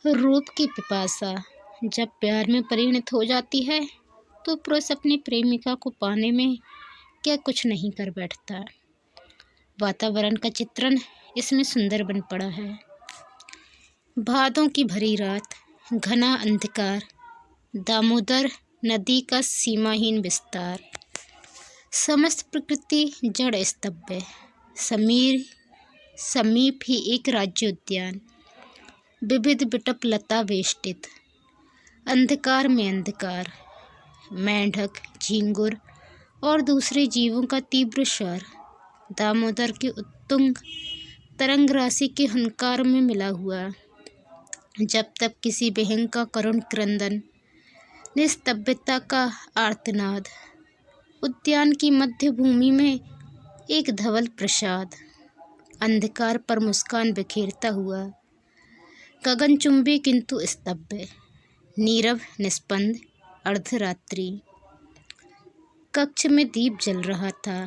रूप की पिपासा जब प्यार में परिणत हो जाती है तो पुरुष अपनी प्रेमिका को पाने में क्या कुछ नहीं कर बैठता। वातावरण का चित्रण इसमें सुंदर बन पड़ा है। भादों की भरी रात, घना अंधकार, दामोदर नदी का सीमाहीन विस्तार, समस्त प्रकृति जड़ स्तब्ध, समीप ही एक राज्य उद्यान, विविध बिटप लता वेष्टित, अंधकार में अंधकार, मेंढक, झींगुर और दूसरे जीवों का तीव्र स्वर दामोदर की उत्तुंग तरंग राशि के हुंकार में मिला हुआ। जब तक किसी विहंग का करुण क्रंदन, निस्तब्धता का आर्तनाद, उद्यान की मध्य भूमि में एक धवल प्रसाद, अंधकार पर मुस्कान बिखेरता हुआ, गगनचुंबी किंतु स्तब्ध, नीरव निस्पंद अर्धरात्रि। कक्ष में दीप जल रहा था।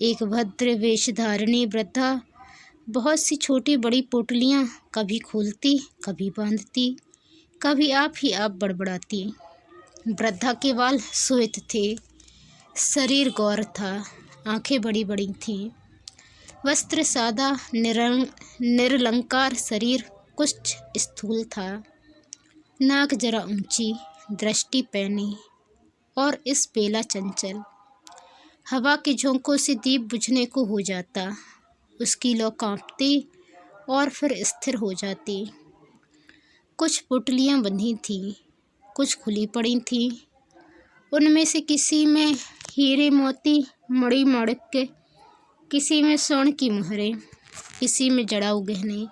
एक भद्र वेशधारिणी वृद्धा बहुत सी छोटी बड़ी पोटलियाँ कभी खोलती, कभी बांधती, कभी आप ही आप बड़बड़ाती। वृद्धा के बाल श्वेत थे, शरीर गौर था, आंखें बड़ी बड़ी थीं, वस्त्र सादा निरलंकार, शरीर कुछ स्थूल था, नाक जरा ऊंची, दृष्टि पैनी और इस बेला चंचल। हवा के झोंकों से दीप बुझने को हो जाता, उसकी लौ कांपती और फिर स्थिर हो जाती। कुछ पुटलियाँ बंधी थीं, कुछ खुली पड़ी थीं। उनमें से किसी में हीरे मोती मणि माणिक्य, किसी में स्वर्ण की मुहरें, किसी में जड़ाऊ गहने,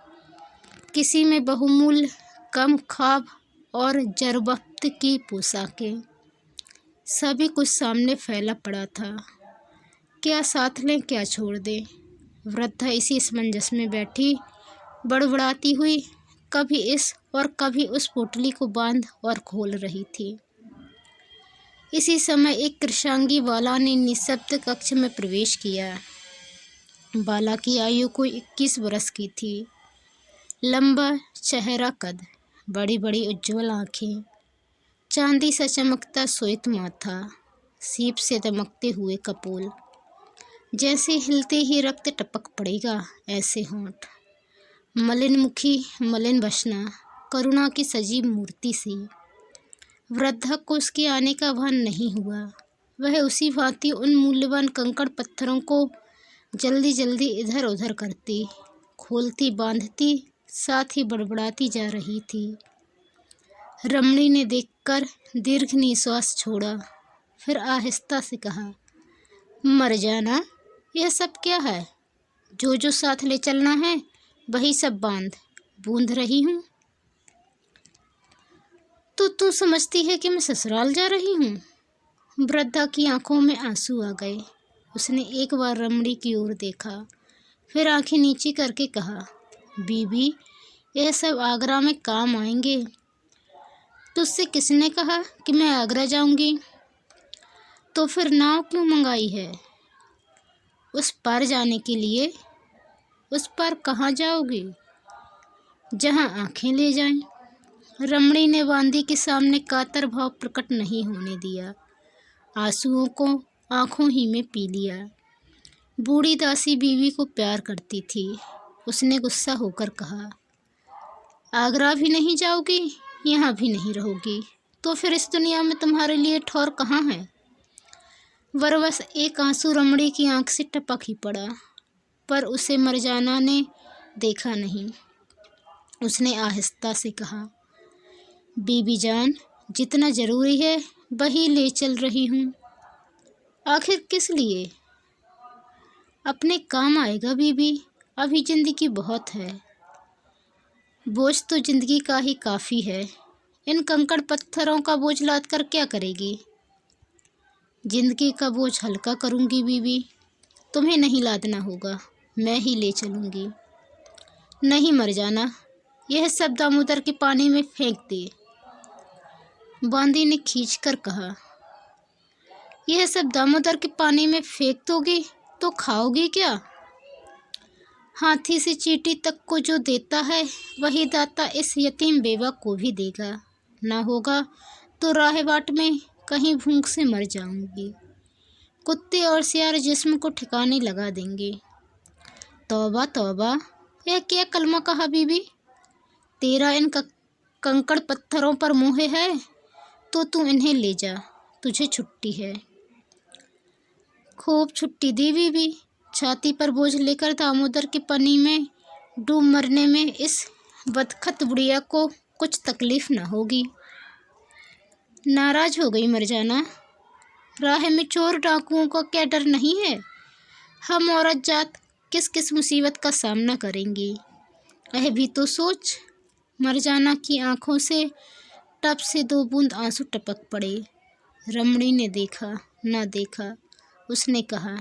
किसी में बहुमूल्य कम खाब और जरबफ्त की पोशाकें। सभी कुछ सामने फैला पड़ा था। क्या साथ लें, क्या छोड़ दें। वृद्धा इसी असमंजस में बैठी बड़बड़ाती हुई कभी इस और कभी उस पोटली को बांध और खोल रही थी। इसी समय एक कृशांगी बाला ने निःशब्द कक्ष में प्रवेश किया। बाला की आयु कोई 21 वर्ष की थी। लंबा चेहरा कद, बड़ी बड़ी उज्ज्वल आँखें, चांदी सा चमकता श्वेत माथा, सीप से दमकते हुए कपोल, जैसे हिलते ही रक्त टपक पड़ेगा ऐसे होंठ, मलिन मुखी, मलिन बसना, करुणा की सजीव मूर्ति सी। वृद्धा को उसके आने का भान नहीं हुआ। वह उसी भांति उन मूल्यवान कंकड़ पत्थरों को जल्दी जल्दी इधर उधर करती, खोलती, बांधती, साथ ही बड़बड़ाती जा रही थी। रमणी ने देखकर दीर्घ निश्वास छोड़ा, फिर आहिस्ता से कहा, मर जाना, यह सब क्या है? जो साथ ले चलना है वही सब बूंद रही हूँ। तो तू समझती है कि मैं ससुराल जा रही हूँ? वृद्धा की आंखों में आंसू आ गए। उसने एक बार रमणी की ओर देखा, फिर आंखें नीची करके कहा, बीबी, यह सब आगरा में काम आएंगे। तुझसे किसने कहा कि मैं आगरा जाऊंगी? तो फिर नाव क्यों मंगाई है? उस पार जाने के लिए। उस पार कहाँ जाओगी? जहाँ आंखें ले जाएं। रमणी ने बांदी के सामने कातर भाव प्रकट नहीं होने दिया, आंसुओं को आंखों ही में पी लिया। बूढ़ी दासी बीवी को प्यार करती थी। उसने गुस्सा होकर कहा, आगरा भी नहीं जाओगी, यहाँ भी नहीं रहोगी, तो फिर इस दुनिया में तुम्हारे लिए ठौर कहाँ है? वरवश एक आंसू रमणी की आंख से टपक ही पड़ा, पर उसे मरजाना ने देखा नहीं। उसने आहिस्ता से कहा, बीबी जान, जितना जरूरी है वही ले चल रही हूँ। आखिर किस लिए? अपने काम आएगा बीबी, अभी जिंदगी बहुत है। बोझ तो जिंदगी का ही काफ़ी है। इन कंकड़ पत्थरों का बोझ लाद कर क्या करेगी? जिंदगी का बोझ हल्का करूँगी बीबी। तुम्हें नहीं लादना होगा, मैं ही ले चलूँगी। नहीं मर जाना, यह सब दामोदर के पानी में फेंक दे। बांदी ने खींचकर कहा, यह सब दामोदर के पानी में फेंक दोगी तो खाओगी क्या? हाथी से चींटी तक को जो देता है वही दाता इस यतीम बेवा को भी देगा। ना होगा तो राह बाट में कहीं भूख से मर जाऊंगी। कुत्ते और सियार जिस्म को ठिकाने लगा देंगे। तौबा तौबा, यह क्या कलमा कहा बीबी? तेरा इन कंकड़ पत्थरों पर मोह है तो तू इन्हें ले जा, तुझे छुट्टी है। खूब छुट्टी दी बीबी। छाती पर बोझ लेकर दामोदर के पानी में डूब मरने में इस बदखत बुढ़िया को कुछ तकलीफ न होगी। नाराज हो गई मरजाना। राह में चोर डाकुओं का क्या डर नहीं है? हम औरत जात किस किस मुसीबत का सामना करेंगी, यह भी तो सोच। मरजाना की आंखों से टप से 2 बूंद आंसू टपक पड़े। रमणी ने देखा ना देखा, उसने कहा,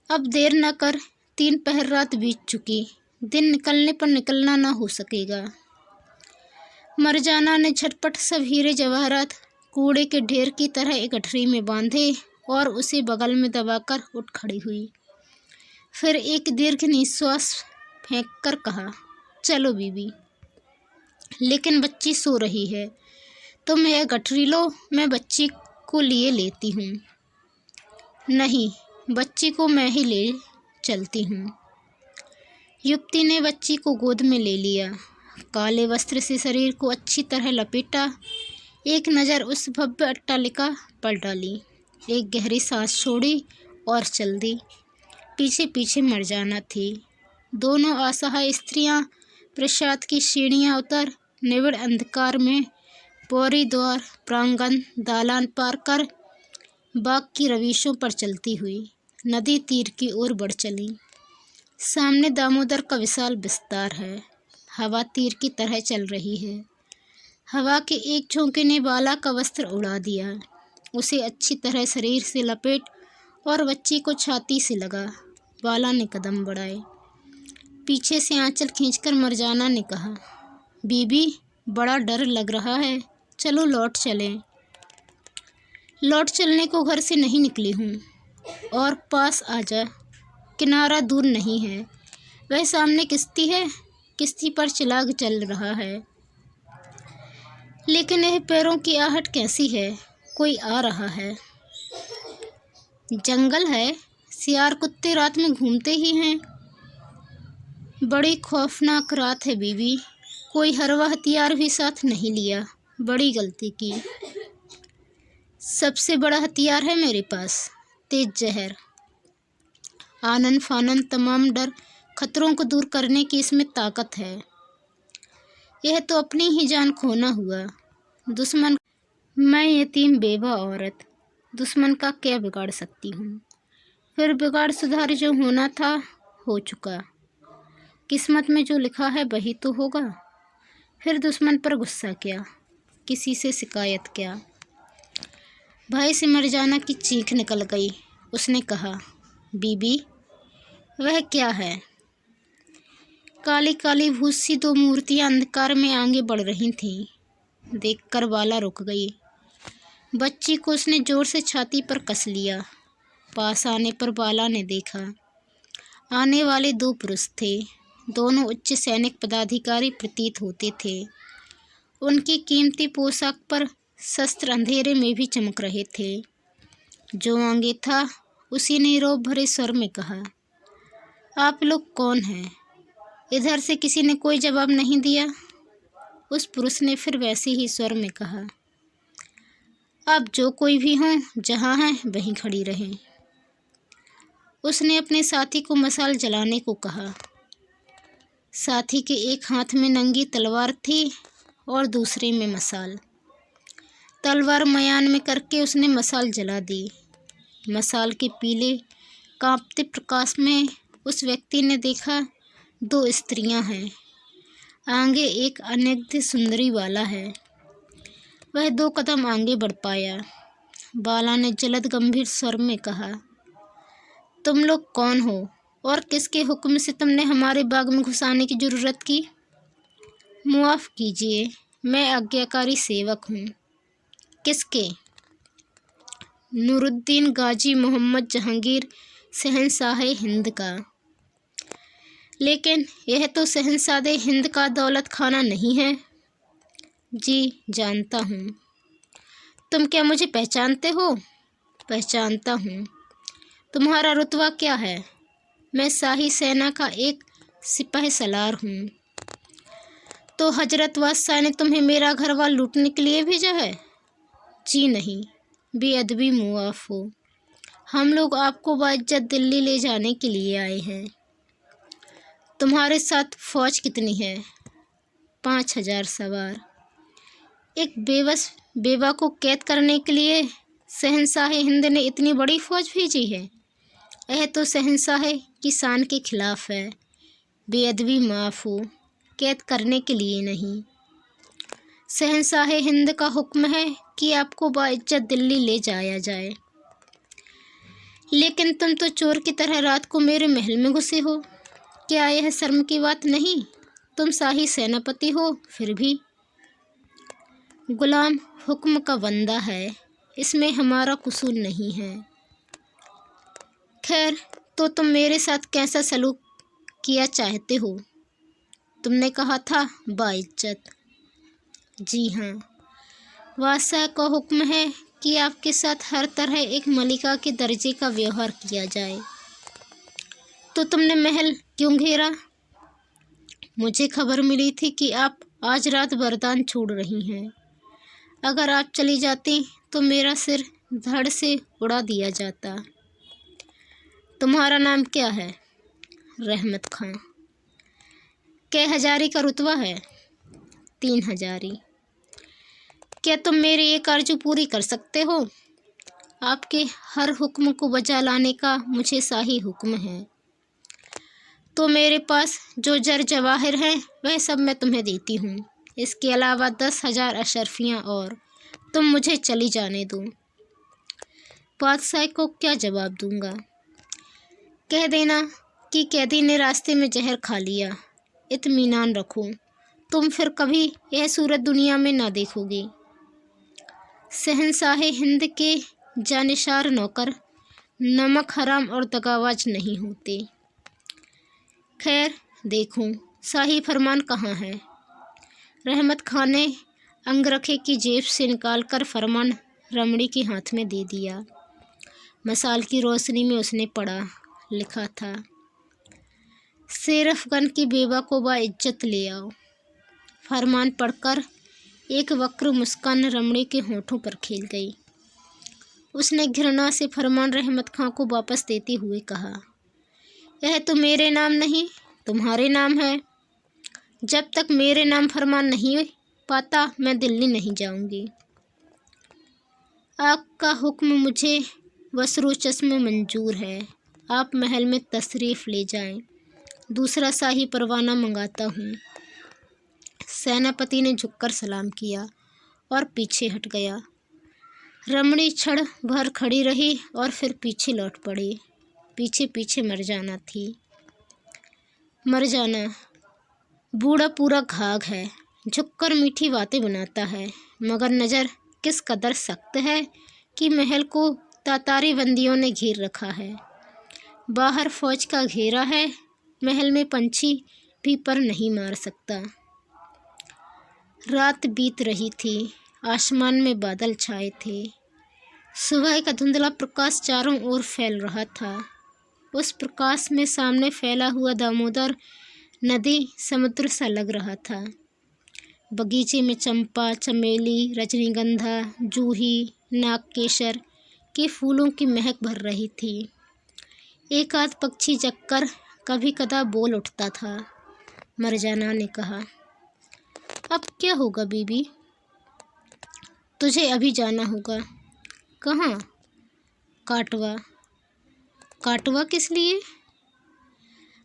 अब देर न कर, 3 पहर रात बीत चुकी, दिन निकलने पर निकलना ना हो सकेगा। मरजाना ने झटपट सब हीरे जवाहरात कूड़े के ढेर की तरह एक गठरी में बांधे और उसे बगल में दबाकर उठ खड़ी हुई। फिर एक दीर्घ निश्वास फेंक कर कहा, चलो बीबी, लेकिन बच्ची सो रही है, तुम यह गठरी लो, मैं बच्ची को लिए लेती हूँ। नहीं, बच्ची को मैं ही ले चलती हूँ। युवती ने बच्ची को गोद में ले लिया, काले वस्त्र से शरीर को अच्छी तरह लपेटा, एक नज़र उस भव्य अट्टालिका पर डाली, एक गहरी सांस छोड़ी और चल दी। पीछे पीछे मरजाना थी। दोनों असहाय स्त्रियां प्रसाद की सीढ़ियां उतर निबिड़ अंधकार में पौरी द्वार, प्रांगण, दालान पार कर बाग की रवीशों पर चलती हुई नदी तीर की ओर बढ़ चली। सामने दामोदर का विशाल विस्तार है। हवा तीर की तरह चल रही है। हवा के एक झोंके ने बाला का वस्त्र उड़ा दिया। उसे अच्छी तरह शरीर से लपेट और बच्ची को छाती से लगा। बाला ने कदम बढ़ाए। पीछे से आंचल खींचकर मरजाना ने कहा, बीबी, बड़ा डर लग रहा है, चलो लौट चलें। लौट चलने को घर से नहीं निकली हूँ। और पास आ जा, किनारा दूर नहीं है। वह सामने किश्ती है, किश्ती पर चिराग चल रहा है। लेकिन यह पैरों की आहट कैसी है? कोई आ रहा है। जंगल है, सियार कुत्ते रात में घूमते ही हैं। बड़ी खौफनाक रात है बीबी। कोई हरवा हथियार भी साथ नहीं लिया, बड़ी गलती की। सबसे बड़ा हथियार है मेरे पास, तेज जहर। आनन फानन तमाम डर खतरों को दूर करने की इसमें ताकत है। यह तो अपनी ही जान खोना हुआ। दुश्मन, मैं यतीम बेवा औरत, दुश्मन का क्या बिगाड़ सकती हूँ? फिर बिगाड़ सुधार जो होना था हो चुका। किस्मत में जो लिखा है वही तो होगा। फिर दुश्मन पर गुस्सा क्या, किसी से शिकायत क्या? भाई से मरजाना की चीख निकल गई। उसने कहा, बीबी, वह क्या है? काली काली भूसी 2 मूर्तियां अंधकार में आगे बढ़ रही थीं। देखकर बाला रुक गई। बच्ची को उसने जोर से छाती पर कस लिया। पास आने पर बाला ने देखा, आने वाले 2 पुरुष थे। दोनों उच्च सैनिक पदाधिकारी प्रतीत होते थे। उनकी कीमती पोशाक पर शस्त्र अंधेरे में भी चमक रहे थे। जो आगे था उसी ने रौब भरे स्वर में कहा, आप लोग कौन हैं? इधर से किसी ने कोई जवाब नहीं दिया। उस पुरुष ने फिर वैसे ही स्वर में कहा, अब जो कोई भी हों, जहाँ हैं वहीं खड़ी रहें। उसने अपने साथी को मशाल जलाने को कहा। साथी के एक हाथ में नंगी तलवार थी और दूसरे में मशाल। तलवार मयान में करके उसने मशाल जला दी। मशाल के पीले कांपते प्रकाश में उस व्यक्ति ने देखा 2 स्त्रियां हैं। आगे एक अनगिनत सुंदरी बाला है। वह 2 कदम आगे बढ़ पाया। बाला ने जलद गंभीर स्वर में कहा, तुम लोग कौन हो और किसके हुक्म से तुमने हमारे बाग में घुस आने की जरूरत की? मुआफ़ कीजिए, मैं आज्ञाकारी सेवक हूँ। किसके? नूरुद्दीन गाजी मोहम्मद जहांगीर, शहंशाह हिंद का। लेकिन यह तो शहंशादे हिंद का दौलत खाना नहीं है। जी जानता हूँ। तुम क्या मुझे पहचानते हो? पहचानता हूँ। तुम्हारा रुतबा क्या है? मैं शाही सेना का एक सिपाही सलार हूँ। तो हजरत बादशाह ने तुम्हें मेरा घरवाल लूटने के लिए भेजा है? जी नहीं, बेअदबी मुआफ हो। हम लोग आपको बाइज्जत दिल्ली ले जाने के लिए आए हैं। तुम्हारे साथ फौज कितनी है? 5000 सवार। एक बेबस बेवा को कैद करने के लिए शहंशाह हिंद ने इतनी बड़ी फौज भेजी है? यह तो शहंशाह की शान के खिलाफ है। बेअदबी माफ़ हो, कैद करने के लिए नहीं। शहंशाह हिंद का हुक्म है कि आपको बाइज्जत दिल्ली ले जाया जाए। लेकिन तुम तो चोर की तरह रात को मेरे महल में घुसे हो। क्या यह शर्म की बात नहीं? तुम शाही सेनापति हो, फिर भी। गुलाम हुक्म का बंदा है, इसमें हमारा कसूर नहीं है। खैर, तो तुम मेरे साथ कैसा सलूक किया चाहते हो? तुमने कहा था बाइज्जत। जी हाँ, बादशाह का हुक्म है कि आपके साथ हर तरह एक मलिका के दर्जे का व्यवहार किया जाए। तो तुमने महल क्यों घेरा? मुझे खबर मिली थी कि आप आज रात वरदान छोड़ रही हैं। अगर आप चली जाती तो मेरा सिर धड़ से उड़ा दिया जाता। तुम्हारा नाम क्या है? रहमत खां। कै हजारी का रुतबा है? 3 हजारी। क्या तुम मेरी एक आरज़ू पूरी कर सकते हो? आपके हर हुक्म को बजा लाने का मुझे शाही हुक्म है। तो मेरे पास जो जर जवाहिर है वह सब मैं तुम्हें देती हूँ। इसके अलावा 10,000 अशरफियाँ और। तुम मुझे चली जाने दो। बादशाह को क्या जवाब दूंगा? कह देना कि कैदी ने रास्ते में जहर खा लिया। इत्मीनान रखो, तुम फिर कभी यह सूरत दुनिया में ना देखोगे। शहंशाह हिंद के जानिसार नौकर नमक हराम और दगाबाज नहीं होते। खैर देखूं, शाही फरमान कहाँ है? रहमत खां ने अंगरखे की जेब से निकालकर फरमान रमणी के हाथ में दे दिया। मसाल की रोशनी में उसने पढ़ा। लिखा था, शेरफगन की बेवा को बाइज्जत ले आओ। फरमान पढ़कर एक वक्र मुस्कान रमणी के होठों पर खेल गई। उसने घृणा से फरमान रहमत खां को वापस देते हुए कहा, यह तो मेरे नाम नहीं, तुम्हारे नाम है। जब तक मेरे नाम फरमान नहीं पाता मैं दिल्ली नहीं जाऊंगी। आपका हुक्म मुझे वसरो चश्म मंजूर है। आप महल में तशरीफ़ ले जाएं। दूसरा शाही परवाना मंगाता हूँ। सेनापति ने झुककर सलाम किया और पीछे हट गया। रमणी क्षण भर खड़ी रही और फिर पीछे लौट पड़ी। पीछे पीछे मरजाना थी। मरजाना बूढ़ा पूरा घाघ है, झुककर मीठी बातें बनाता है, मगर नज़र किस कदर सख्त है कि महल को तातारी बंदियों ने घेर रखा है। बाहर फौज का घेरा है, महल में पंछी भी पर नहीं मार सकता। रात बीत रही थी, आसमान में बादल छाए थे। सुबह का धुंधला प्रकाश चारों ओर फैल रहा था। उस प्रकाश में सामने फैला हुआ दामोदर नदी समुद्र सा लग रहा था। बगीचे में चंपा, चमेली, रजनीगंधा, जूही, नागकेसर के फूलों की महक भर रही थी। एक आध पक्षी जगकर कभी कदा बोल उठता था। मरजाना ने कहा, अब क्या होगा बीबी? तुझे अभी जाना होगा। कहाँ? काटवा। काटवा किस लिए?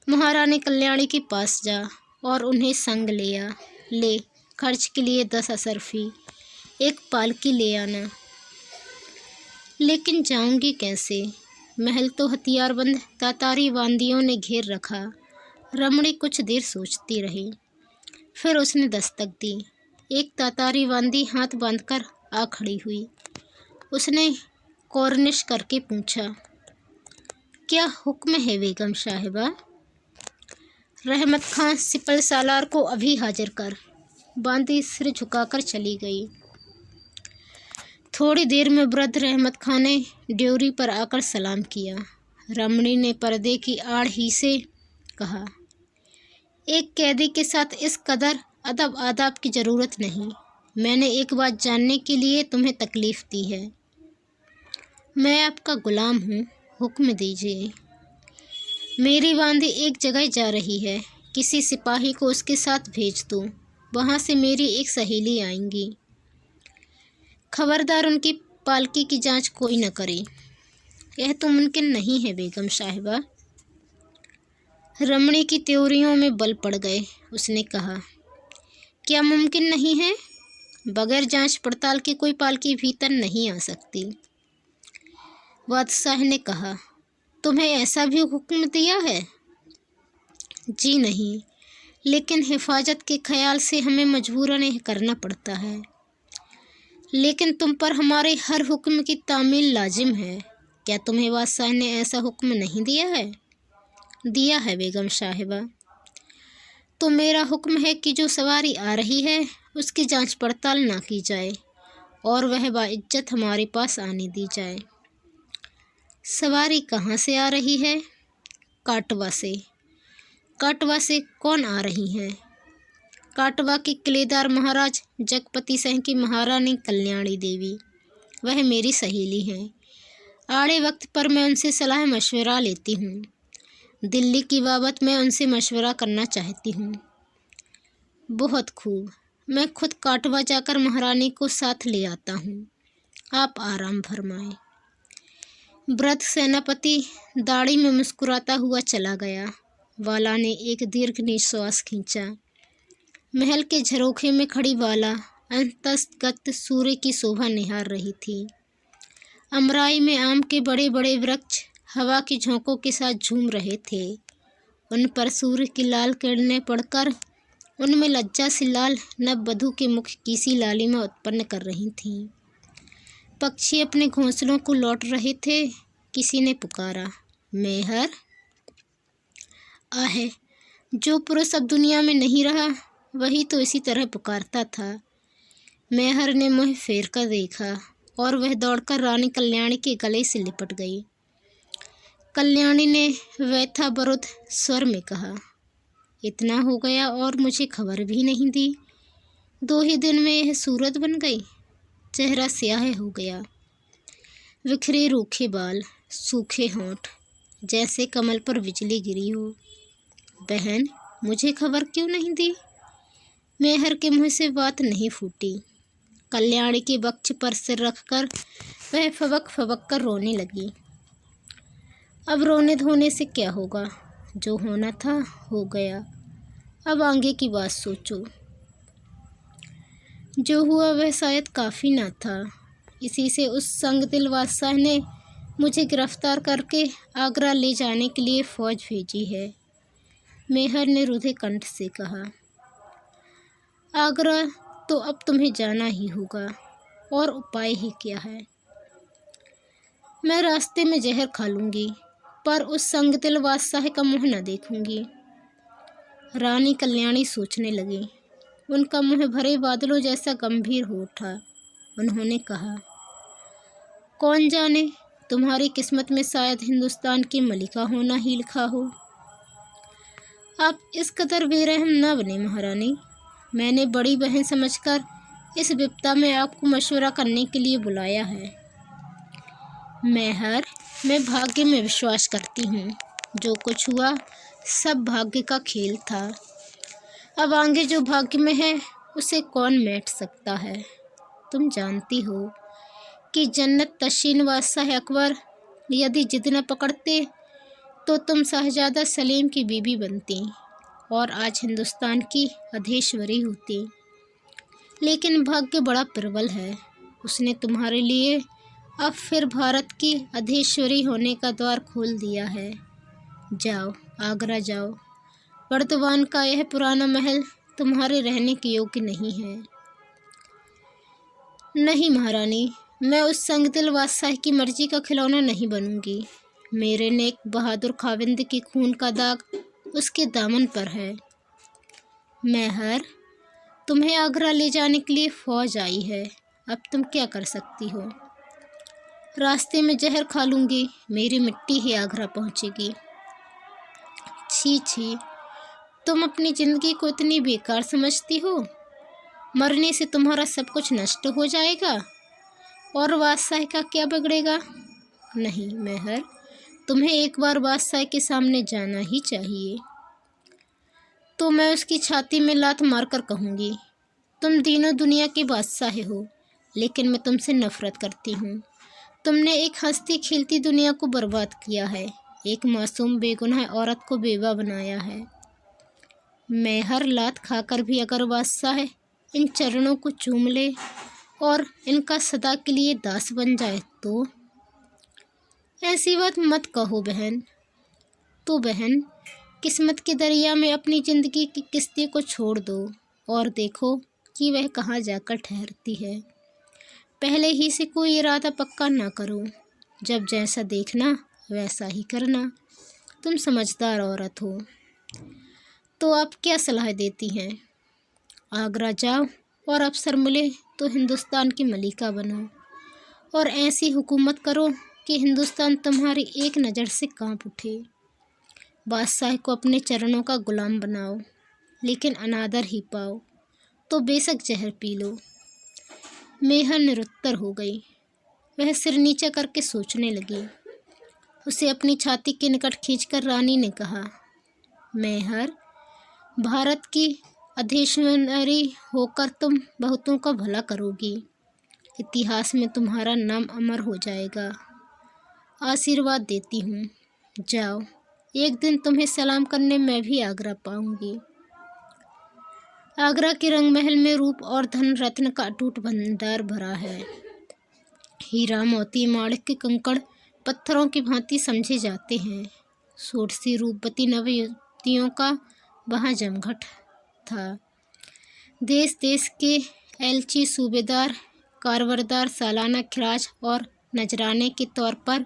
महारानी कल्याणी के पास जा और उन्हें संग ले खर्च के लिए 10 अशरफी, एक पालकी ले आना। लेकिन जाऊंगी कैसे? महल तो हथियारबंद तातारी बांदियों ने घेर रखा। रमणी कुछ देर सोचती रही, फिर उसने दस्तक दी। एक तातारी बांदी हाथ बांधकर आ खड़ी हुई। उसने कौरनिश करके पूछा, क्या हुक्म है बेगम साहिबा? रहमत खां सिपल सालार को अभी हाजिर कर। बांदी सिर झुकाकर चली गई। थोड़ी देर में वृद्ध रहमत खां ने ड्योरी पर आकर सलाम किया। रमणी ने पर्दे की आड़ ही से कहा, एक कैदी के साथ इस कदर अदब आदाब की ज़रूरत नहीं। मैंने एक बात जानने के लिए तुम्हें तकलीफ़ दी है। मैं आपका गुलाम हूँ, हुक्म दीजिए। मेरी बांदी एक जगह जा रही है, किसी सिपाही को उसके साथ भेज दो। वहाँ से मेरी एक सहेली आएंगी। खबरदार उनकी पालकी की जांच कोई न करे। यह तो मुमकिन नहीं है बेगम साहिबा। रमणी की त्योरियों में बल पड़ गए। उसने कहा, क्या मुमकिन नहीं है? बगैर जांच पड़ताल के कोई पालकी भीतर नहीं आ सकती। बादशाह ने कहा, तुम्हें ऐसा भी हुक्म दिया है? जी नहीं, लेकिन हिफाजत के ख्याल से हमें मजबूरन यह करना पड़ता है। लेकिन तुम पर हमारे हर हुक्म की तामील लाजिम है। क्या तुम्हें बादशाह ने ऐसा हुक्म नहीं दिया है? दिया है बेगम साहिबा। तो मेरा हुक्म है कि जो सवारी आ रही है उसकी जांच पड़ताल ना की जाए और वह बाइज्जत हमारे पास आने दी जाए। सवारी कहाँ से आ रही है? काटवा से। काटवा से कौन आ रही हैं? काटवा के किलेदार महाराज जगपति सिंह की महारानी कल्याणी देवी। वह मेरी सहेली हैं। आड़े वक्त पर मैं उनसे सलाह मशवरा लेती हूँ। दिल्ली की बाबत मैं उनसे मशवरा करना चाहती हूँ। बहुत खूब, मैं खुद काटवा जाकर महारानी को साथ ले आता हूँ। आप आराम फरमाएं। वृद्ध सेनापति दाढ़ी में मुस्कुराता हुआ चला गया। वाला ने एक दीर्घ निश्वास खींचा। महल के झरोखे में खड़ी वाला अंतस्तगत सूर्य की शोभा निहार रही थी। अमराई में आम के बड़े बड़े वृक्ष हवा की झोंकों के साथ झूम रहे थे। उन पर सूर्य की लाल किरणें पड़कर उनमें लज्जा से लाल नववधू के मुख की सी लालिमा उत्पन्न कर रही थीं। पक्षी अपने घोंसलों को लौट रहे थे। किसी ने पुकारा, मेहर। आहे, जो पुरुष अब दुनिया में नहीं रहा वही तो इसी तरह पुकारता था। मेहर ने मुँह फेर कर देखा और वह दौड़कर रानी कल्याणी के गले से लिपट गई। कल्याणी ने व्यथाबरुद्ध स्वर में कहा, इतना हो गया और मुझे खबर भी नहीं दी। 2 ही दिन में यह सूरत बन गई। चेहरा स्याह हो गया। बिखरे रूखे बाल, सूखे होंठ, जैसे कमल पर बिजली गिरी हो। बहन, मुझे खबर क्यों नहीं दी? मेहर के मुँह से बात नहीं फूटी। कल्याणी के वक्ष पर सिर रखकर वह फबक फबक कर रोने लगी। अब रोने धोने से क्या होगा? जो होना था हो गया। अब आगे की बात सोचो। जो हुआ वह शायद काफ़ी ना था। इसी से उस संगदिल बादशाह ने मुझे गिरफ्तार करके आगरा ले जाने के लिए फ़ौज भेजी है। मेहर ने रुधे कंठ से कहा, आगरा तो अब तुम्हें जाना ही होगा, और उपाय ही क्या है? मैं रास्ते में जहर खा लूँगी, पर उस संगदिल बादशाह का मुँह न देखूँगी। रानी कल्याणी सोचने लगी। उनका मुँह भरे बादलों जैसा गंभीर हो उठा। उन्होंने कहा, कौन जाने, तुम्हारी किस्मत में शायद हिंदुस्तान की मलिका होना ही लिखा हो। आप इस कदर बेरहम न बने महारानी। मैंने बड़ी बहन समझकर इस विपदा में आपको मशवरा करने के लिए बुलाया है। मेहर, मैं भाग्य में विश्वास करती हूँ। जो कुछ हुआ सब भाग्य का खेल था। अब आगे जो भाग्य में है उसे कौन मेट सकता है? तुम जानती हो कि जन्नत तशीन बादशाह अकबर यदि जिद न पकड़ते तो तुम शहजादा सलीम की बीवी बनती और आज हिंदुस्तान की अधीश्वरी होती। लेकिन भाग्य बड़ा प्रबल है। उसने तुम्हारे लिए अब फिर भारत की अधीश्वरी होने का द्वार खोल दिया है। जाओ, आगरा जाओ। वर्धमान का यह पुराना महल तुम्हारे रहने के योग्य नहीं है। नहीं महारानी, मैं उस संगदिल बादशाह की मर्जी का खिलौना नहीं बनूंगी। मेरे नेक बहादुर खाविंद के खून का दाग उसके दामन पर है। मेहर, तुम्हें आगरा ले जाने के लिए फौज आई है, अब तुम क्या कर सकती हो? रास्ते में जहर खा लूँगी, मेरी मिट्टी ही आगरा पहुँचेगी। छी छी, तुम अपनी ज़िंदगी को इतनी बेकार समझती हो? मरने से तुम्हारा सब कुछ नष्ट हो जाएगा और बादशाह का क्या बिगड़ेगा? नहीं मेहर, तुम्हें एक बार बादशाह के सामने जाना ही चाहिए। तो मैं उसकी छाती में लात मारकर कहूँगी, तुम तीनों दुनिया के बादशाह हो, लेकिन मैं तुमसे नफरत करती हूँ। तुमने एक हंसती खेलती दुनिया को बर्बाद किया है, एक मासूम बेगुनाह औरत को बेवा बनाया है। मेहर, लात खाकर भी अगर बादशाह इन चरणों को चूम ले और इनका सदा के लिए दास बन जाए तो? ऐसी बात मत कहो बहन। तो बहन, किस्मत के दरिया में अपनी ज़िंदगी की किश्ती को छोड़ दो और देखो कि वह कहाँ जाकर ठहरती है। पहले ही से कोई इरादा पक्का ना करो, जब जैसा देखना वैसा ही करना। तुम समझदार औरत हो। तो आप क्या सलाह देती हैं? आगरा जाओ और अवसर मिले तो हिंदुस्तान की मलिका बनो और ऐसी हुकूमत करो कि हिंदुस्तान तुम्हारी एक नज़र से कांप उठे। बादशाह को अपने चरणों का गुलाम बनाओ, लेकिन अनादर ही पाओ तो बेशक जहर पी लो। मेहर निरुत्तर हो गई। वह सिर नीचा करके सोचने लगी। उसे अपनी छाती के निकट खींचकर रानी ने कहा, मेहर, भारत की अधीश्वरी होकर तुम बहुतों का भला करोगी। इतिहास में तुम्हारा नाम अमर हो जाएगा। आशीर्वाद देती हूँ, जाओ, एक दिन तुम्हें सलाम करने मैं भी आगरा पाऊंगी। आगरा के रंग महल में रूप और धन रत्न का अटूट भंडार भरा है। हीरा, मोती, माणिक के कंकड़ पत्थरों की भांति समझे जाते हैं। सोटसी रूपवती नवयुवतियों का वहाँ जमघट था। देश देश के एलची, सूबेदार, कारवरदार सालाना खिराज और नजराने के तौर पर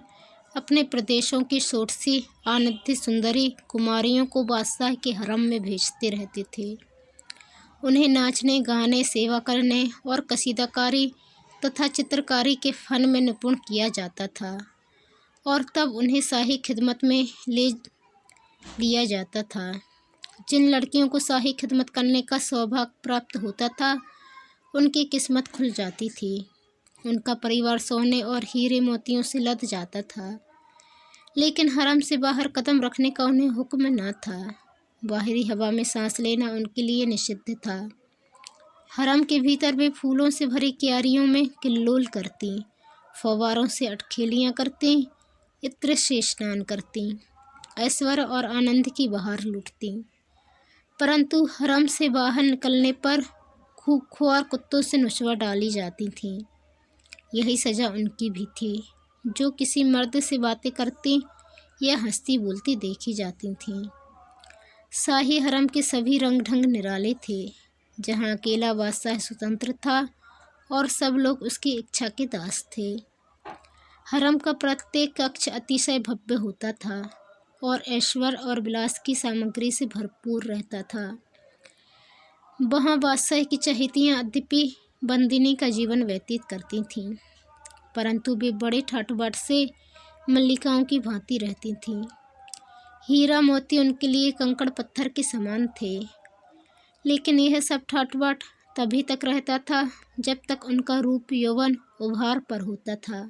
अपने प्रदेशों की सोटसी आनंदी सुंदरी कुमारियों को बादशाह के हरम में भेजते रहते थे। उन्हें नाचने, गाने, सेवा करने और कसीदाकारी तथा चित्रकारी के फन में निपुण किया जाता था और तब उन्हें शाही खिदमत में ले लिया जाता था। जिन लड़कियों को शाही खिदमत करने का सौभाग्य प्राप्त होता था, उनकी किस्मत खुल जाती थी। उनका परिवार सोने और हीरे मोतियों से लद जाता था, लेकिन हरम से बाहर कदम रखने का उन्हें हुक्म न था। बाहरी हवा में सांस लेना उनके लिए निषिद्ध था। हरम के भीतर वे फूलों से भरी क्यारियों में किल्लोल करती, फव्वारों से अटखेलियाँ करती, इत्र से स्नान करती, ऐश्वर्य और आनंद की बहार लूटती। परंतु हरम से बाहर निकलने पर खूंखार कुत्तों से नस्वा डाली जाती थीं। यही सज़ा उनकी भी थी, जो किसी मर्द से बातें करती या हंसती बोलती देखी जाती थीं। शाही हरम के सभी रंग ढंग निराले थे, जहाँ अकेला बादशाह स्वतंत्र था और सब लोग उसकी इच्छा के दास थे। हरम का प्रत्येक कक्ष अतिशय भव्य होता था और ऐश्वर्य और विलास की सामग्री से भरपूर रहता था। वहाँ बादशाह की चहेतियाँ अद्यपि बंदिनी का जीवन व्यतीत करती थीं, परंतु वे बड़े ठाट-बाट से मल्लिकाओं की भांति रहती थीं। हीरा मोती उनके लिए कंकड़ पत्थर के समान थे, लेकिन यह सब ठाट-बाट तभी तक रहता था जब तक उनका रूप यौवन उभार पर होता था।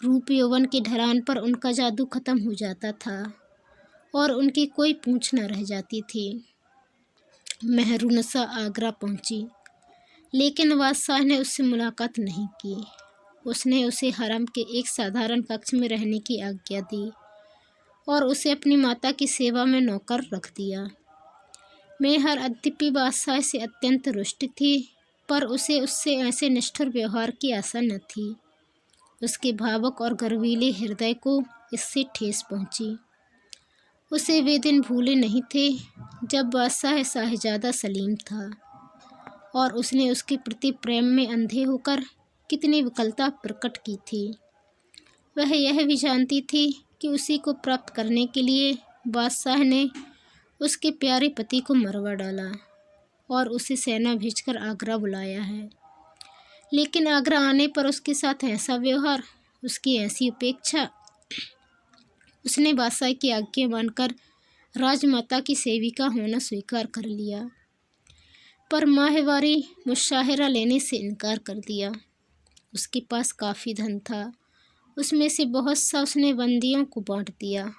रूप यौवन के ढलान पर उनका जादू खत्म हो जाता था और उनकी कोई पूंछ न रह जाती थी। मेहरुनिसा आगरा पहुंची, लेकिन बादशाह ने उससे मुलाकात नहीं की। उसने उसे हरम के एक साधारण कक्ष में रहने की आज्ञा दी और उसे अपनी माता की सेवा में नौकर रख दिया। मेहर अद्यपि बादशाह से अत्यंत रुष्ट थी, पर उसे उससे ऐसे निष्ठुर व्यवहार की आशा न थी। उसके भावुक और गर्वीले हृदय को इससे ठेस पहुंची। उसे वे दिन भूले नहीं थे जब बादशाह शाहजादा सलीम था और उसने उसके प्रति प्रेम में अंधे होकर कितनी विकलता प्रकट की थी। वह यह भी जानती थी कि उसी को प्राप्त करने के लिए बादशाह ने उसके प्यारे पति को मरवा डाला और उसे सेना भेजकर आगरा बुलाया है। लेकिन आगरा आने पर उसके साथ ऐसा व्यवहार, उसकी ऐसी उपेक्षा, उसने बादशाह की आज्ञा मानकर राजमाता की सेविका होना स्वीकार कर लिया, पर माहवारी मुशाहिरा लेने से इनकार कर दिया। उसके पास काफ़ी धन था, उसमें से बहुत सा उसने बंदियों को बांट दिया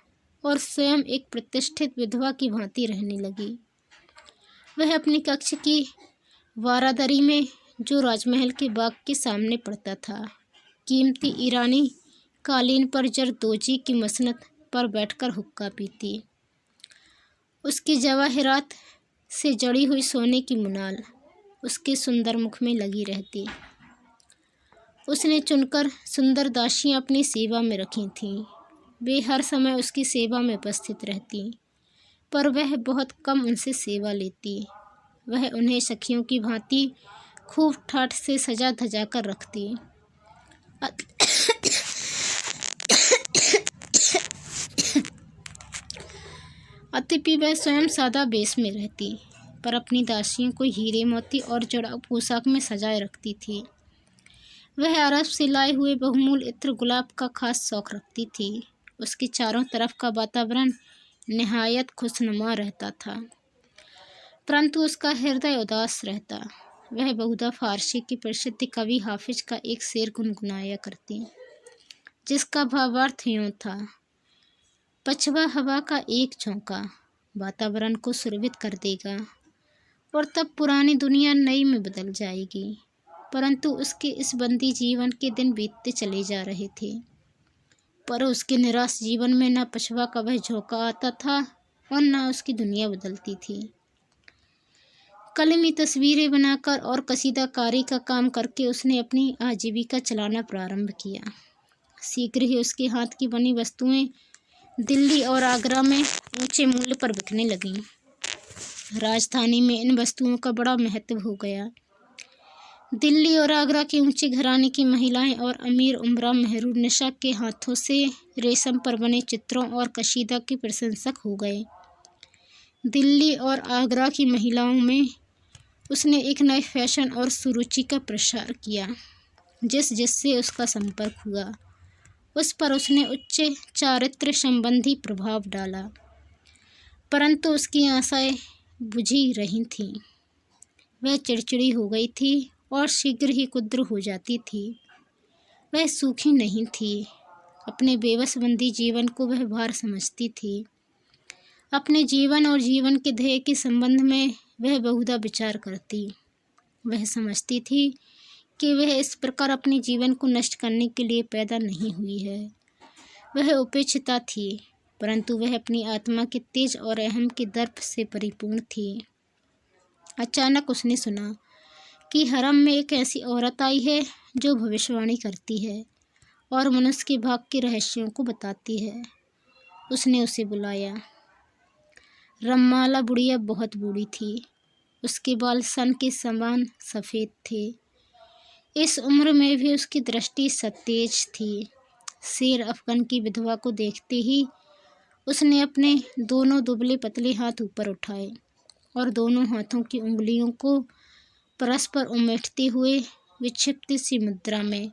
और स्वयं एक प्रतिष्ठित विधवा की भांति रहने लगी। वह अपनी कक्ष की बारादरी में, जो राजमहल के बाग के सामने पड़ता था, कीमती ईरानी कालीन पर जरदोजी की मसनद पर बैठकर हुक्का पीती। उसकी जवाहरात से जड़ी हुई सोने की मुनाल उसके सुंदर मुख में लगी रहती। उसने चुनकर सुंदर दासियां अपनी सेवा में रखी थीं। वे हर समय उसकी सेवा में उपस्थित रहती, पर वह बहुत कम उनसे सेवा लेती। वह उन्हें सखियों की भांति खूब ठाठ से सजा धजा कर रखती। अतिपि वह स्वयं सादा बेस में रहती, पर अपनी दासियों को हीरे मोती और जड़ा पोशाक में सजाए रखती थी। वह अरब से लाए हुए बहुमूल्य इत्र गुलाब का खास शौक रखती थी। उसके चारों तरफ का वातावरण निहायत खुशनुमा रहता था, परंतु उसका हृदय उदास रहता। वह बहुधा फारसी के प्रसिद्ध कवि हाफिज का एक शेर गुनगुनाया करती, जिसका भावार्थ यूं था: पछवा हवा का एक झोंका वातावरण को सुरभित कर देगा और तब पुरानी दुनिया नई में बदल जाएगी। परंतु उसके इस बंदी जीवन के दिन बीतते चले जा रहे थे, पर उसके निराश जीवन में न पछवा का वह झोंका आता था और न उसकी दुनिया बदलती थी। कलमी तस्वीरें बनाकर और कसीदाकारी का काम करके उसने अपनी आजीविका चलाना प्रारंभ किया। शीघ्र ही उसके हाथ की बनी वस्तुएं दिल्ली और आगरा में ऊंचे मूल्य पर बिकने लगीं। राजधानी में इन वस्तुओं का बड़ा महत्व हो गया। दिल्ली और आगरा के ऊंचे घराने की महिलाएं और अमीर उमरा मेहरुन्निसा के हाथों से रेशम पर बने चित्रों और कशीदा के प्रशंसक हो गए। दिल्ली और आगरा की महिलाओं में उसने एक नए फैशन और सुरुचि का प्रसार किया। जिससे उसका संपर्क हुआ, उस पर उसने उच्च चारित्र संबंधी प्रभाव डाला, परंतु उसकी आशाएं बुझी रही थीं। वह चिड़चिड़ी हो गई थी और शीघ्र ही कुद्र हो जाती थी। वह सूखी नहीं थी। अपने बेबसबंदी जीवन को वह भार समझती थी। अपने जीवन और जीवन के ध्येय के संबंध में वह बहुधा विचार करती। वह समझती थी कि वह इस प्रकार अपने जीवन को नष्ट करने के लिए पैदा नहीं हुई है। वह उपेक्षिता थी, परंतु वह अपनी आत्मा के तेज और अहम के दर्प से परिपूर्ण थी। अचानक उसने सुना कि हरम में एक ऐसी औरत आई है जो भविष्यवाणी करती है और मनुष्य के भाग के रहस्यों को बताती है। उसने उसे बुलाया। रम्माला बुढ़िया बहुत बूढ़ी थी। उसके बाल सन के समान सफ़ेद थे। इस उम्र में भी उसकी दृष्टि सतेज थी। शेर अफगन की विधवा को देखते ही उसने अपने दोनों दुबले पतले हाथ ऊपर उठाए और दोनों हाथों की उंगलियों को परस्पर उमेटते हुए विक्षिप्त सी मुद्रा में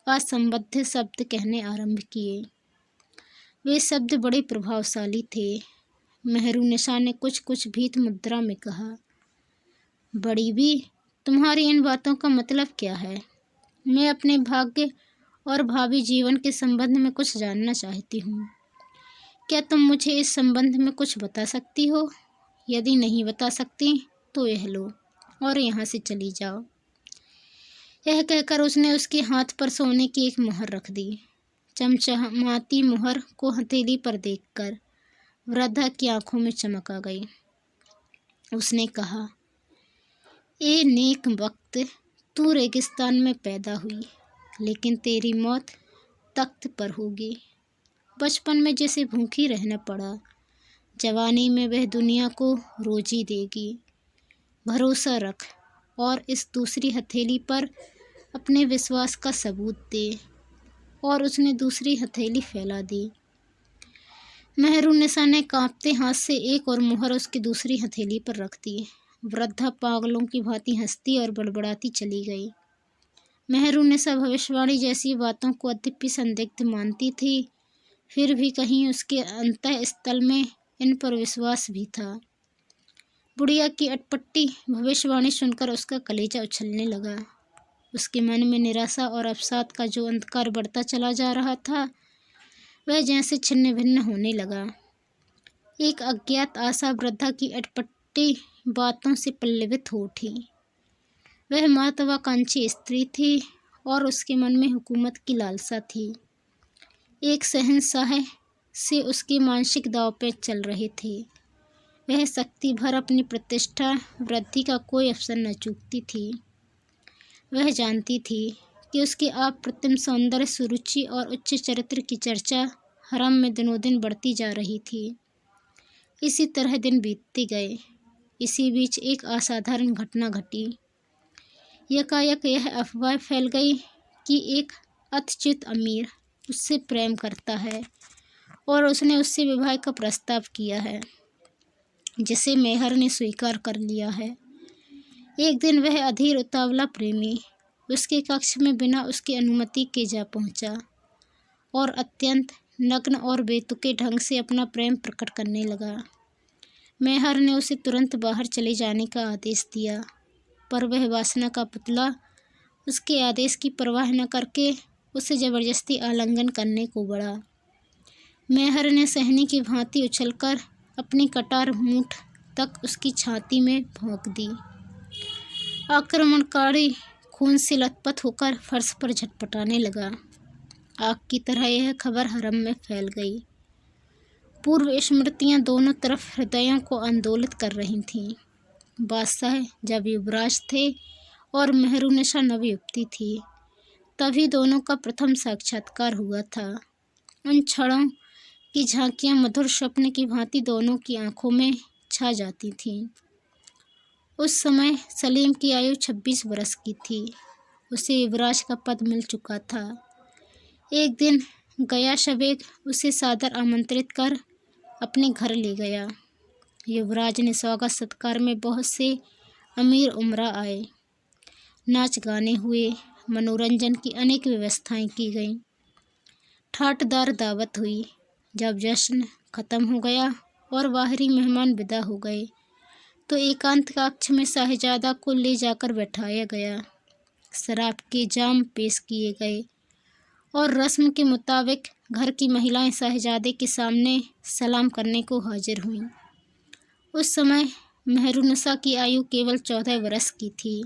असंबद्ध शब्द कहने आरंभ किए। वे शब्द बड़े प्रभावशाली थे। मेहरुन्निसा ने कुछ भीत मुद्रा में कहा, बड़ी भी, तुम्हारी इन बातों का मतलब क्या है? मैं अपने भाग्य और भावी जीवन के संबंध में कुछ जानना चाहती हूँ। क्या तुम मुझे इस संबंध में कुछ बता सकती हो? यदि नहीं बता सकती तो यह लो और यहाँ से चली जाओ। यह कहकर उसने उसके हाथ पर सोने की एक मुहर रख दी। चमचमाती मुहर को हथेली पर देखकर वृद्धा की आंखों में चमक आ गई। उसने कहा, ए नेक वक्त, तू रेगिस्तान में पैदा हुई, लेकिन तेरी मौत तख्त पर होगी। बचपन में जैसे भूखी रहना पड़ा, जवानी में वह दुनिया को रोजी देगी। भरोसा रख और इस दूसरी हथेली पर अपने विश्वास का सबूत दे। और उसने दूसरी हथेली फैला दी। मेहरुन्निसा ने कांपते हाथ से एक और मुहर उसकी दूसरी हथेली पर रख दी। वृद्धा पागलों की भांति हंसती और बड़बड़ाती चली गई। मेहरुन्निसा भविष्यवाणी जैसी बातों को अद्यपि संदिग्ध मानती थी, फिर भी कहीं उसके अंतःस्थल में इन पर विश्वास भी था। बुढ़िया की अटपटी भविष्यवाणी सुनकर उसका कलेजा उछलने लगा। उसके मन में निराशा और अवसाद का जो अंधकार बढ़ता चला जा रहा था, वह जैसे छिन्न भिन्न होने लगा। एक अज्ञात आशा वृद्धा की अटपटी बातों से पल्लवित हो उठी। वह महत्वाकांक्षी स्त्री थी और उसके मन में हुकूमत की लालसा थी। एक शहंशाह से उसके मानसिक दांव-पेच चल रहे थे। वह शक्ति भर अपनी प्रतिष्ठा वृद्धि का कोई अवसर न चूकती थी। वह जानती थी कि उसके अप्रतिम सौंदर्य, सुरुचि और उच्च चरित्र की चर्चा हरम में दिनों दिन बढ़ती जा रही थी। इसी तरह दिन बीतते गए। इसी बीच एक असाधारण घटना घटी। यकायक यह अफवाह फैल गई कि एक अत्यधिक अमीर उससे प्रेम करता है और उसने उससे विवाह का प्रस्ताव किया है, जिसे मेहर ने स्वीकार कर लिया है। एक दिन वह अधीर उतावला प्रेमी उसके कक्ष में बिना उसकी अनुमति के जा पहुंचा और अत्यंत नग्न और बेतुके ढंग से अपना प्रेम प्रकट करने लगा। मेहर ने उसे तुरंत बाहर चले जाने का आदेश दिया, पर वह वासना का पुतला उसके आदेश की परवाह न करके उसे जबरदस्ती आलिंगन करने को बढ़ा। मेहर ने सहनी की भांति उछलकर अपनी कटार मूठ तक उसकी छाती में भोंक दी। आक्रमणकारी खून से लथपथ होकर फर्श पर झटपटाने लगा। आग की तरह यह खबर हरम में फैल गई। पूर्व स्मृतियां दोनों तरफ हृदयों को आंदोलित कर रही थीं। बादशाह जब युवराज थे और मेहरुन्निसा नवयुवती थी, तभी दोनों का प्रथम साक्षात्कार हुआ था। उन क्षणों की झांकियां मधुर स्वप्न की भांति दोनों की आंखों में छा जाती थीं। उस समय सलीम की आयु 26 वर्ष की थी। उसे युवराज का पद मिल चुका था। एक दिन गयाश बेग उसे सादर आमंत्रित कर अपने घर ले गया। युवराज ने स्वागत सत्कार में बहुत से अमीर उमरा आए। नाच गाने हुए, मनोरंजन की अनेक व्यवस्थाएं की गईं। ठाटदार दावत हुई। जब जश्न खत्म हो गया और बाहरी मेहमान विदा हो गए, तो एकांत कक्ष में साहजादा को ले जाकर बैठाया गया। शराब के जाम पेश किए गए और रस्म के मुताबिक घर की महिलाएं साहजादे के सामने सलाम करने को हाजिर हुईं। उस समय मेहरुन्निसा की आयु केवल 14 वर्ष की थी।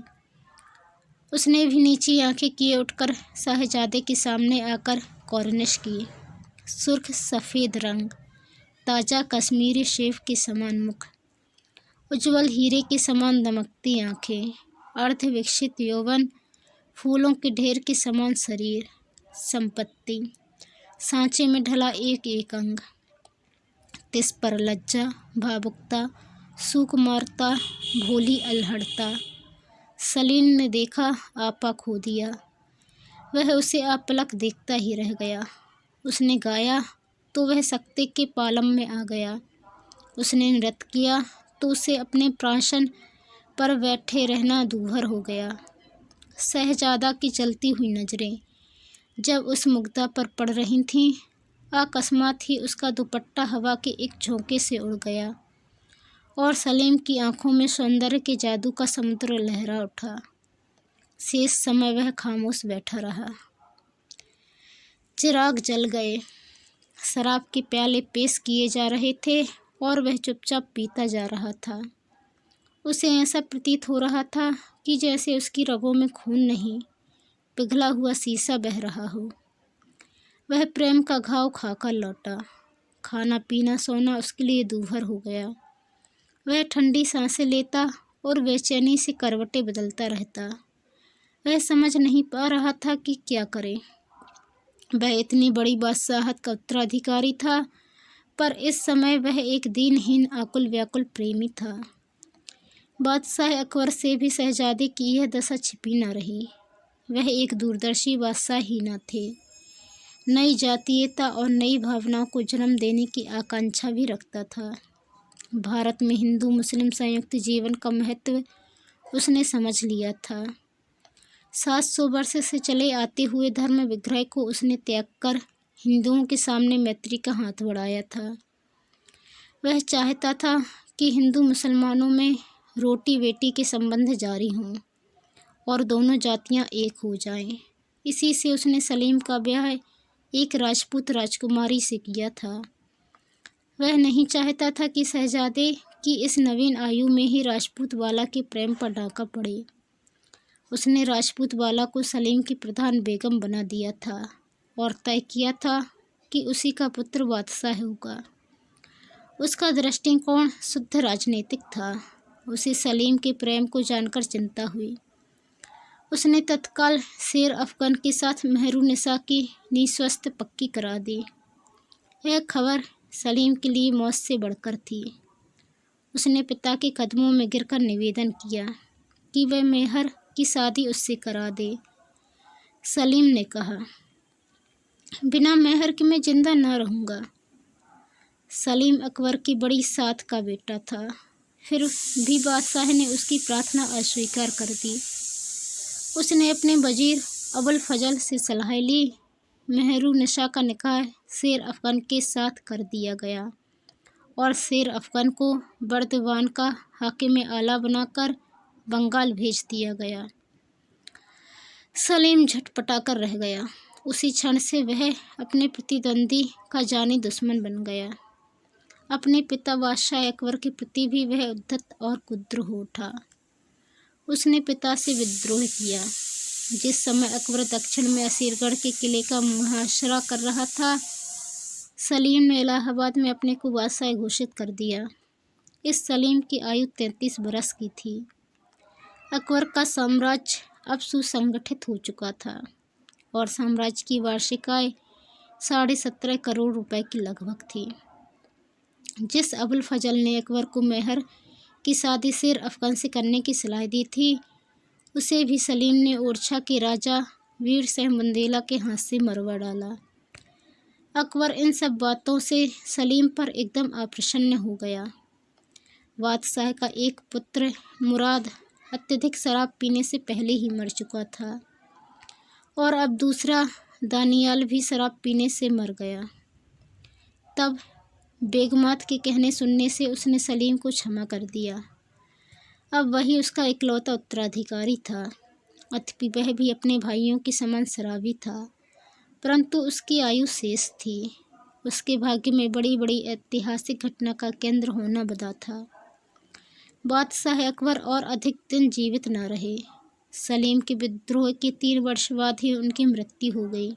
उसने भी नीची आंखें किए उठकर साहजादे के सामने आकर कॉर्निश की। सुर्ख सफ़ेद रंग, ताज़ा कश्मीरी शेव के समान मुख, उज्ज्वल हीरे के समान दमकती आंखें, अर्धविकसित यौवन, फूलों के ढेर के समान शरीर, संपत्ति, सांचे में ढला एक एक अंग, तिस पर लज्जा, भावुकता, सुकुमारता, भोली अल्हड़ता। सलीम ने देखा, आपा खो दिया। वह उसे अपलक देखता ही रह गया। उसने गाया तो वह सक्ते के पालम में आ गया। उसने नृत्य किया तो उसे अपने प्राशन पर बैठे रहना दूभर हो गया। शहजादा की चलती हुई नजरें जब उस मुग्धा पर पड़ रही थीं, अकस्मात ही उसका दुपट्टा हवा के एक झोंके से उड़ गया और सलीम की आंखों में सौंदर्य के जादू का समुद्र लहरा उठा। शेष समय वह खामोश बैठा रहा। चिराग जल गए, शराब के प्याले पेश किए जा रहे थे और वह चुपचाप पीता जा रहा था। उसे ऐसा प्रतीत हो रहा था कि जैसे उसकी रगों में खून नहीं, पिघला हुआ शीशा बह रहा हो। वह प्रेम का घाव खाकर लौटा। खाना पीना सोना उसके लिए दूभर हो गया। वह ठंडी सांसें लेता और बेचैनी से करवटें बदलता रहता। वह समझ नहीं पा रहा था कि क्या करे। वह इतनी बड़ी बादशाहत का उत्तराधिकारी था, पर इस समय वह एक दीनहीन आकुल व्याकुल प्रेमी था। बादशाह अकबर से भी शहजादे की यह दशा छिपी न रही। वह एक दूरदर्शी बादशाह ही न थे, नई जातीयता और नई भावनाओं को जन्म देने की आकांक्षा भी रखता था। भारत में हिंदू मुस्लिम संयुक्त जीवन का महत्व उसने समझ लिया था। 700 वर्ष से चले आते हुए धर्म विग्रह को उसने त्याग कर हिंदुओं के सामने मैत्री का हाथ बढ़ाया था। वह चाहता था कि हिंदू मुसलमानों में रोटी बेटी के संबंध जारी हों और दोनों जातियां एक हो जाएं। इसी से उसने सलीम का ब्याह एक राजपूत राजकुमारी से किया था। वह नहीं चाहता था कि शहजादे की इस नवीन आयु में ही राजपूत बाला के प्रेम पर डाका पड़े। उसने राजपूत बाला को सलीम की प्रधान बेगम बना दिया था और तय किया था कि उसी का पुत्र बादशाह होगा। उसका दृष्टिकोण शुद्ध राजनीतिक था। उसे सलीम के प्रेम को जानकर चिंता हुई। उसने तत्काल शेर अफगन के साथ मेहरुनिसा की निःस्वस्थ पक्की करा दी। यह खबर सलीम के लिए मौत से बढ़कर थी। उसने पिता के कदमों में गिरकर निवेदन किया कि वह मेहर की शादी उससे करा दे। सलीम ने कहा, बिना मेहर के मैं जिंदा न रहूँगा। सलीम अकबर की बड़ी साथ का बेटा था, फिर भी बादशाह ने उसकी प्रार्थना अस्वीकार कर दी। उसने अपने वजीर अबुल फजल से सलाह ली। मेहरुनिसा का निकाह शेर अफगन के साथ कर दिया गया और शेर अफगन को बर्दवान का हाकिम आला बनाकर बंगाल भेज दिया गया। सलीम झटपटा कर रह गया। उसी क्षण से वह अपने प्रतिद्वंदी का जानी दुश्मन बन गया। अपने पिता बादशाह अकबर के प्रति भी वह उद्धत और कुद्र हो उठा। उसने पिता से विद्रोह किया। जिस समय अकबर दक्षिण में असीरगढ़ के किले का मुहासरा कर रहा था, सलीम ने इलाहाबाद में अपने को बादशाह घोषित कर दिया। इस सलीम की आयु 33 बरस की थी। अकबर का साम्राज्य अब सुसंगठित हो चुका था और साम्राज्य की वार्षिक आय 17.5 करोड़ रुपए की लगभग थी। जिस अबुल फजल ने अकबर को मेहर की शादी शेर अफगन से करने की सलाह दी थी, उसे भी सलीम ने ओरछा के राजा वीर सिंह बुंदेला के हाथ से मरवा डाला। अकबर इन सब बातों से सलीम पर एकदम अप्रसन्न हो गया। बादशाह का एक पुत्र मुराद अत्यधिक शराब पीने से पहले ही मर चुका था और अब दूसरा दानियाल भी शराब पीने से मर गया। तब बेगमात के कहने सुनने से उसने सलीम को क्षमा कर दिया। अब वही उसका इकलौता उत्तराधिकारी था। अतः वह भी अपने भाइयों के समान शराबी था, परंतु उसकी आयु शेष थी। उसके भाग्य में बड़ी बड़ी ऐतिहासिक घटना का केंद्र होना बदा था। बादशाह अकबर और अधिक दिन जीवित न रहे। सलीम के विद्रोह के 3 वर्ष बाद ही उनकी मृत्यु हो गई।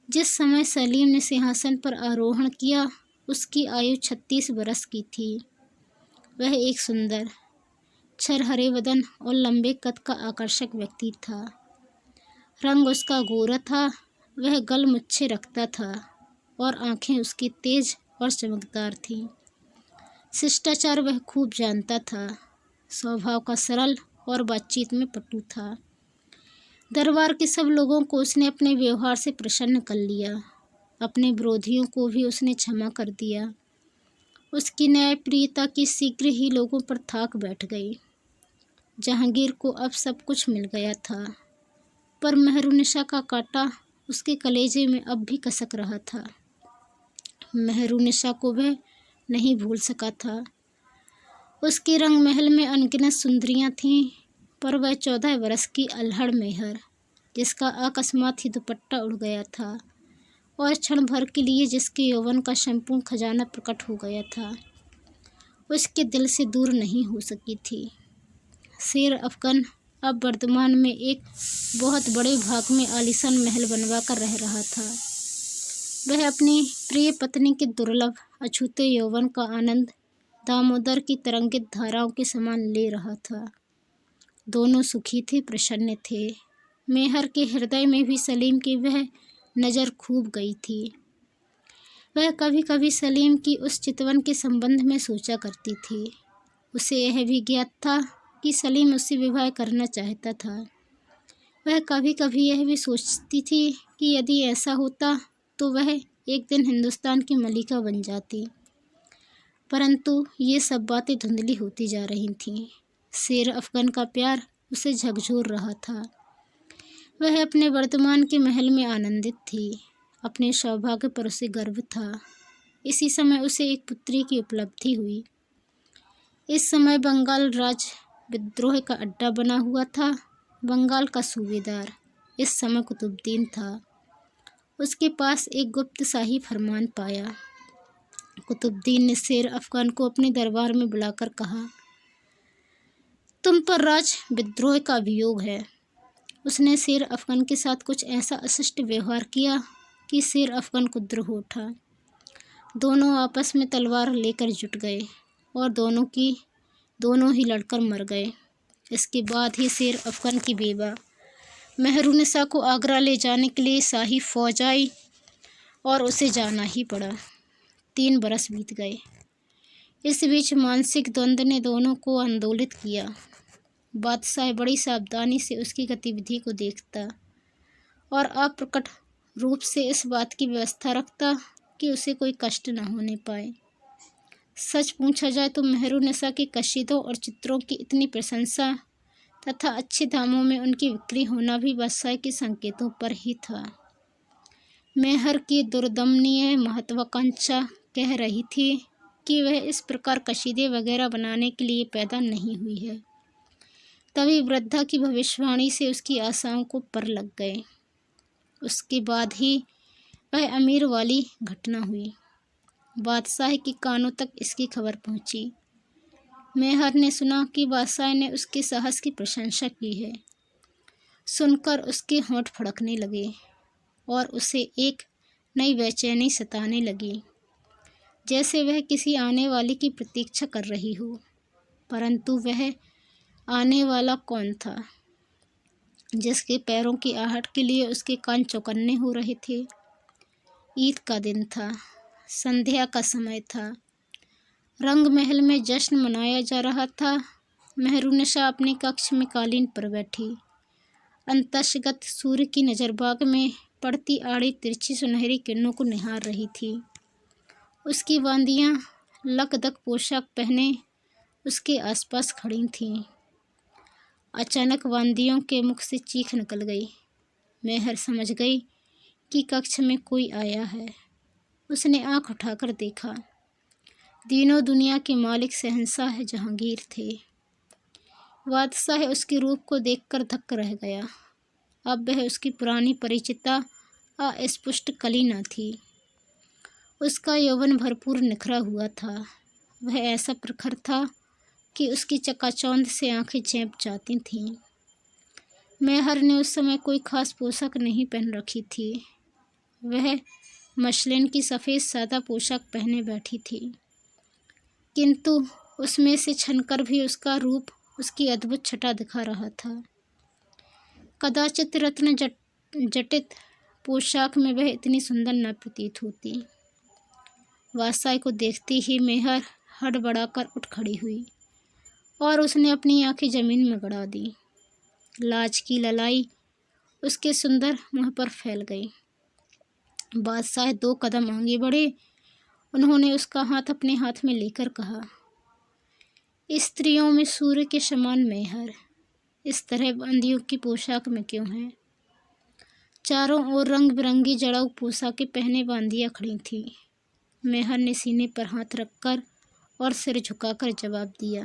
जिस समय सलीम ने सिंहासन पर आरोहण किया, उसकी आयु 36 बरस की थी। वह एक सुंदर, छरहरे बदन और लंबे कद का आकर्षक व्यक्ति था। रंग उसका गोरा था। वह गलमुच्छे रखता था और आंखें उसकी तेज और चमकदार थीं। शिष्टाचार वह खूब जानता था। स्वभाव का सरल और बातचीत में पटु था। दरबार के सब लोगों को उसने अपने व्यवहार से प्रसन्न कर लिया। अपने विरोधियों को भी उसने क्षमा कर दिया। उसकी न्यायप्रियता की शीघ्र ही लोगों पर थाक बैठ गई। जहांगीर को अब सब कुछ मिल गया था, पर मेहरुनिसा का कांटा उसके कलेजे में अब भी कसक रहा था। मेहरुनिसा को वह नहीं भूल सका था। उसके रंग महल में अनगिनत सुंदरियां थीं, पर वह 14 बरस की अल्हड़ मेहर, जिसका अकस्मात ही दुपट्टा उड़ गया था और क्षण भर के लिए जिसके यौवन का संपूर्ण खजाना प्रकट हो गया था, उसके दिल से दूर नहीं हो सकी थी। शेर अफगन अब वर्तमान में एक बहुत बड़े भाग में आलीशान महल बनवा कर रह रहा था। वह अपनी प्रिय पत्नी के दुर्लभ अछूते यौवन का आनंद दामोदर की तरंगित धाराओं के समान ले रहा था। दोनों सुखी थे, प्रसन्न थे। मेहर के हृदय में भी सलीम की वह नज़र खूब गई थी। वह कभी कभी सलीम की उस चितवन के संबंध में सोचा करती थी। उसे यह भी ज्ञात था कि सलीम उससे विवाह करना चाहता था, वह कभी कभी यह भी सोचती थी कि यदि ऐसा होता तो वह एक दिन हिंदुस्तान की मलिका बन जाती। परंतु ये सब बातें धुंधली होती जा रही थीं। शेर अफगन का प्यार उसे झकझोर रहा था। वह अपने वर्तमान के महल में आनंदित थी। अपने सौभाग्य पर उसे गर्व था। इसी समय उसे एक पुत्री की उपलब्धि हुई। इस समय बंगाल राज विद्रोह का अड्डा बना हुआ था। बंगाल का सूबेदार इस समय कुतुबुद्दीन था। उसके पास एक गुप्त शाही फरमान पाया। कुतुबुद्दीन ने शेर अफगन को अपने दरबार में बुलाकर कहा, तुम पर राज विद्रोह का अभियोग है। उसने शेर अफगन के साथ कुछ ऐसा अशिष्ट व्यवहार किया कि शेर अफगन को द्रोह उठा। दोनों आपस में तलवार लेकर जुट गए और दोनों ही लड़कर मर गए। इसके बाद ही शेर अफगन की बेवा मेहरुनिसा को आगरा ले जाने के लिए शाही फौज आई और उसे जाना ही पड़ा। 3 बरस बीत गए। इस बीच मानसिक द्वंद्व ने दोनों को आंदोलित किया। बादशाह बड़ी सावधानी से उसकी गतिविधि को देखता और अप्रकट रूप से इस बात की व्यवस्था रखता कि उसे कोई कष्ट न होने पाए। सच पूछा जाए तो मेहरुनिसा के कसीदों और चित्रों की इतनी प्रशंसा तथा अच्छे दामों में उनकी बिक्री होना भी बादशाह के संकेतों पर ही था। मेहर की दुर्दमनीय महत्वाकांक्षा कह रही थी कि वह इस प्रकार कसीदे वगैरह बनाने के लिए पैदा नहीं हुई है। तभी वृद्धा की भविष्यवाणी से उसकी आशाओं को पर लग गए। उसके बाद ही वह अमीर वाली घटना हुई। बादशाह के कानों तक इसकी खबर पहुंची। मेहर ने सुना कि बादशाह ने उसके साहस की प्रशंसा की है। सुनकर उसके होंठ फड़कने लगे और उसे एक नई बेचैनी सताने लगी, जैसे वह किसी आने वाले की प्रतीक्षा कर रही हो। परंतु वह आने वाला कौन था जिसके पैरों की आहट के लिए उसके कान चौकन्ने हो रहे थे। ईद का दिन था। संध्या का समय था। रंग महल में जश्न मनाया जा रहा था। मेहरुनिसा अपने कक्ष में कालीन पर बैठी अंतस्गत सूर्य की नजरबाग में पड़ती आड़ी तिरछी सुनहरी किरणों को निहार रही थी। उसकी बांदियां लकदक पोशाक पहने उसके आसपास खड़ी थीं। अचानक बांदियों के मुख से चीख निकल गई। मेहर समझ गई कि कक्ष में कोई आया है। उसने आंख उठाकर देखा। तीनों दुनिया के मालिक शहंशाह जहांगीर थे। बादशाह उसके रूप को देखकर धक्क रह गया। अब वह उसकी पुरानी परिचिता अस्पष्ट कली न थी। उसका यौवन भरपूर निखरा हुआ था। वह ऐसा प्रखर था कि उसकी चकाचौंध से आंखें चौंक जाती थीं। मेहर ने उस समय कोई खास पोशाक नहीं पहन रखी थी। वह मसलिन की सफ़ेद सादा पोशाक पहने बैठी थी, किंतु उसमें से छनकर भी उसका रूप उसकी अद्भुत छटा दिखा रहा था। कदाचित रत्न जटित पोशाक में वह इतनी सुंदर न प्रतीत होती। बादशाह को देखते ही मेहर हड़बड़ाकर उठ खड़ी हुई और उसने अपनी आंखें जमीन में गड़ा दी। लाज की ललाई उसके सुंदर मुंह पर फैल गई। बादशाह 2 कदम आगे बढ़े। उन्होंने उसका हाथ अपने हाथ में लेकर कहा, स्त्रियों में सूर्य के समान मेहर इस तरह बंदियों की पोशाक में क्यों है? चारों ओर रंग बिरंगी जड़ाऊ पोशाकें पहने बांदियां खड़ी थीं। मेहर ने सीने पर हाथ रखकर और सिर झुकाकर जवाब दिया,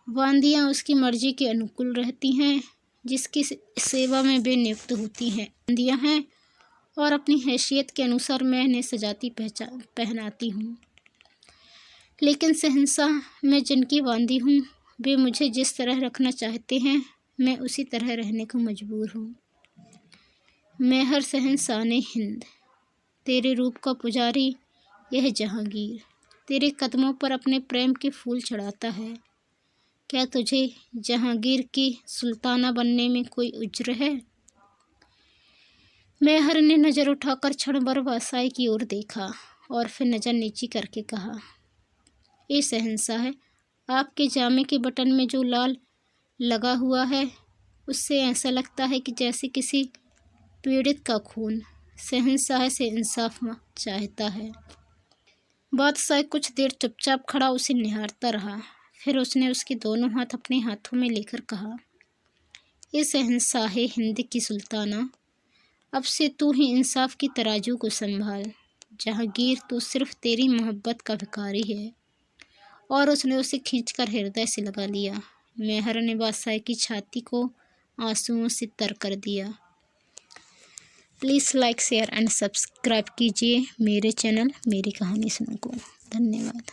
बांदियां उसकी मर्जी के अनुकूल रहती हैं, जिसकी सेवा में वे नियुक्त होती हैं। बांदियां हैं और अपनी हैसियत के अनुसार मैं इन्हें सजाती पहनाती हूँ। लेकिन शहंशाह मैं जिनकी बांदी हूँ, वे मुझे जिस तरह रखना चाहते हैं मैं उसी तरह रहने को मजबूर हूँ। मेहर शहंशाह ने हिंद, तेरे रूप का पुजारी यह जहांगीर तेरे कदमों पर अपने प्रेम के फूल चढ़ाता है। क्या तुझे जहांगीर की सुल्ताना बनने में कोई उज्र है? मेहर ने नज़र उठाकर क्षण भर बादशाह की ओर देखा और फिर नज़र नीची करके कहा, ए शहंशाह, आपके जामे के बटन में जो लाल लगा हुआ है उससे ऐसा लगता है कि जैसे किसी पीड़ित का खून शहंशाह से इंसाफ चाहता है। बादशाह कुछ देर चुपचाप खड़ा उसे निहारता रहा। फिर उसने उसके दोनों हाथ अपने हाथों में लेकर कहा, ये शहंशाह हिंद की सुल्ताना, अब से तू ही इंसाफ की तराजू को संभाल। जहांगीर, तू सिर्फ तेरी मोहब्बत का भिखारी है। और उसने उसे खींचकर हृदय से लगा लिया। मेहर ने बादशाह की छाती को आंसुओं से तर कर दिया। Please like, share and subscribe कीजिए मेरे चैनल मेरी कहानी सुनो को। धन्यवाद।